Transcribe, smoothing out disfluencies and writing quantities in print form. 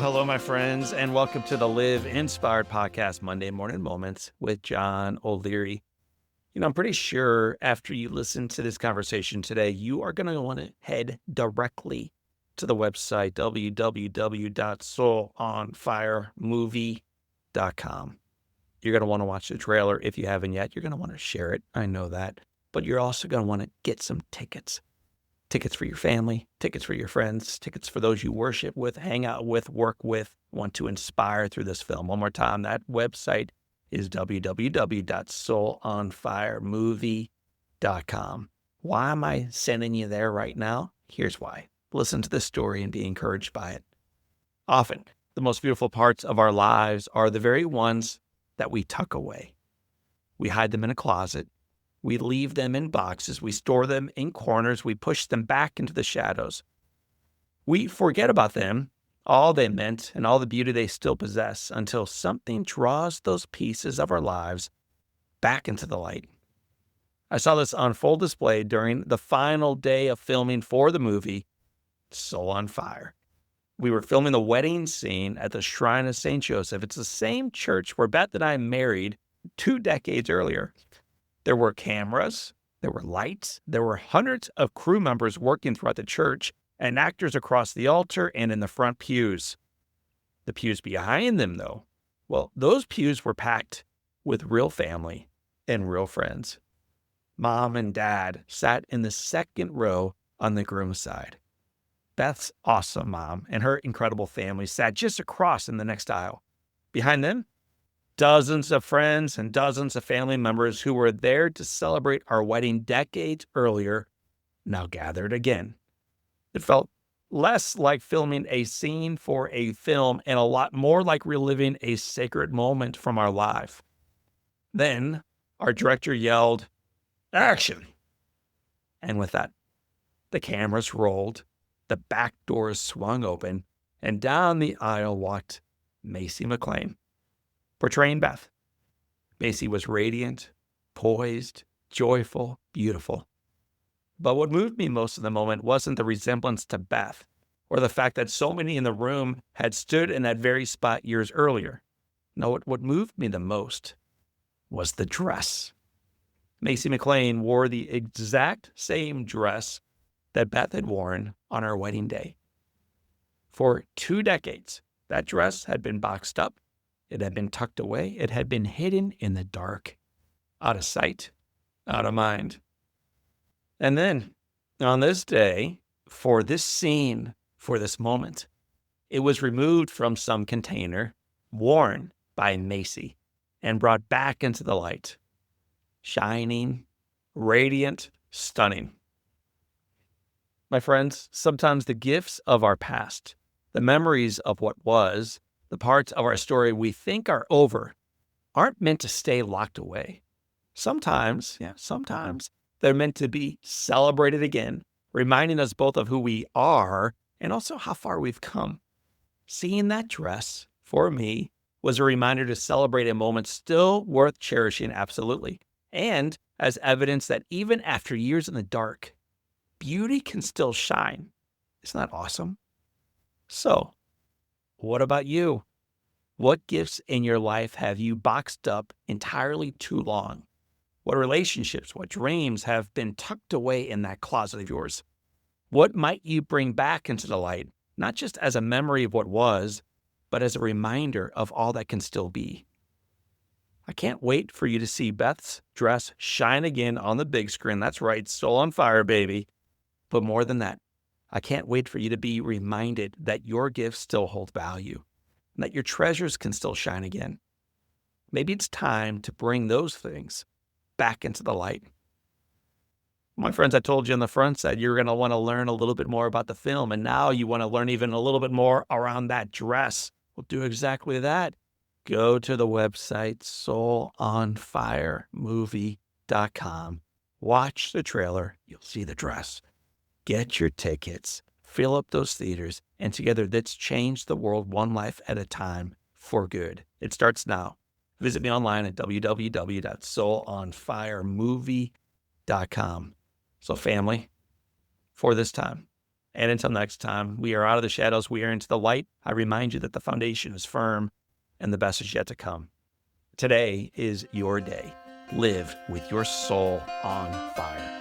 Well, hello, my friends, and welcome to the Live Inspired Podcast, Monday Morning Moments with John O'Leary. I'm pretty sure after you listen to this conversation today, you are going to want to head directly to the website, www.soulonfiremovie.com. You're going to want to watch the trailer if you haven't yet. You're going to want to share it. I know that. But you're also going to want to get some tickets. Tickets for your family, tickets for your friends, tickets for those you worship with, hang out with, work with, want to inspire through this film. One more time, that website is www.soulonfiremovie.com. Why am I sending you there right now? Here's why. Listen to this story and be encouraged by it. Often, the most beautiful parts of our lives are the very ones that we tuck away. We hide them in a closet. We leave them in boxes. We store them in corners. We push them back into the shadows. We forget about them, all they meant, and all the beauty they still possess until something draws those pieces of our lives back into the light. I saw this on full display during the final day of filming for the movie Soul on Fire. We were filming the wedding scene at the Shrine of St. Joseph. It's the same church where Beth and I married 2 decades earlier. There were cameras, there were lights, there were hundreds of crew members working throughout the church and actors across the altar and in the front pews. The pews behind them, though, well, those pews were packed with real family and real friends. Mom and Dad sat in the second row on the groom's side. Beth's awesome mom and her incredible family sat just across in the next aisle. Behind them, dozens of friends and dozens of family members who were there to celebrate our wedding decades earlier, now gathered again. It felt less like filming a scene for a film and a lot more like reliving a sacred moment from our life. Then our director yelled, "Action!" And with that, the cameras rolled, the back doors swung open, and down the aisle walked Macy McLean, portraying Beth. Macy was radiant, poised, joyful, beautiful. But what moved me most in the moment wasn't the resemblance to Beth, or the fact that so many in the room had stood in that very spot years earlier. No, what moved me the most was the dress. Macy McLean wore the exact same dress that Beth had worn on our wedding day. For 2 decades, that dress had been boxed up. It had been tucked away. It had been hidden in the dark, out of sight, out of mind. And then, on this day, for this scene, for this moment, it was removed from some container, worn by Macy, and brought back into the light. Shining, radiant, stunning. My friends, sometimes the gifts of our past, the memories of what was, the parts of our story we think are over, aren't meant to stay locked away. Sometimes they're meant to be celebrated again, reminding us both of who we are and also how far we've come. Seeing that dress, for me, was a reminder to celebrate a moment still worth cherishing, absolutely, and as evidence that even after years in the dark, beauty can still shine. Isn't that awesome? So, what about you? What gifts in your life have you boxed up entirely too long? What relationships, what dreams have been tucked away in that closet of yours? What might you bring back into the light, not just as a memory of what was, but as a reminder of all that can still be? I can't wait for you to see Beth's dress shine again on the big screen. That's right, Soul on Fire, baby. But more than that, I can't wait for you to be reminded that your gifts still hold value and that your treasures can still shine again. Maybe it's time to bring those things back into the light. My friends, I told you on the front side, you're going to want to learn a little bit more about the film, and now you want to learn even a little bit more around that dress. We'll do exactly that. Go to the website, soulonfiremovie.com. Watch the trailer. You'll see the dress. Get your tickets, fill up those theaters, and together let's change the world one life at a time for good. It starts now. Visit me online at www.soulonfiremovie.com. So family, for this time, And until next time, we are out of the shadows, we are into the light. I remind you that the foundation is firm and the best is yet to come. Today is your day. Live with your soul on fire.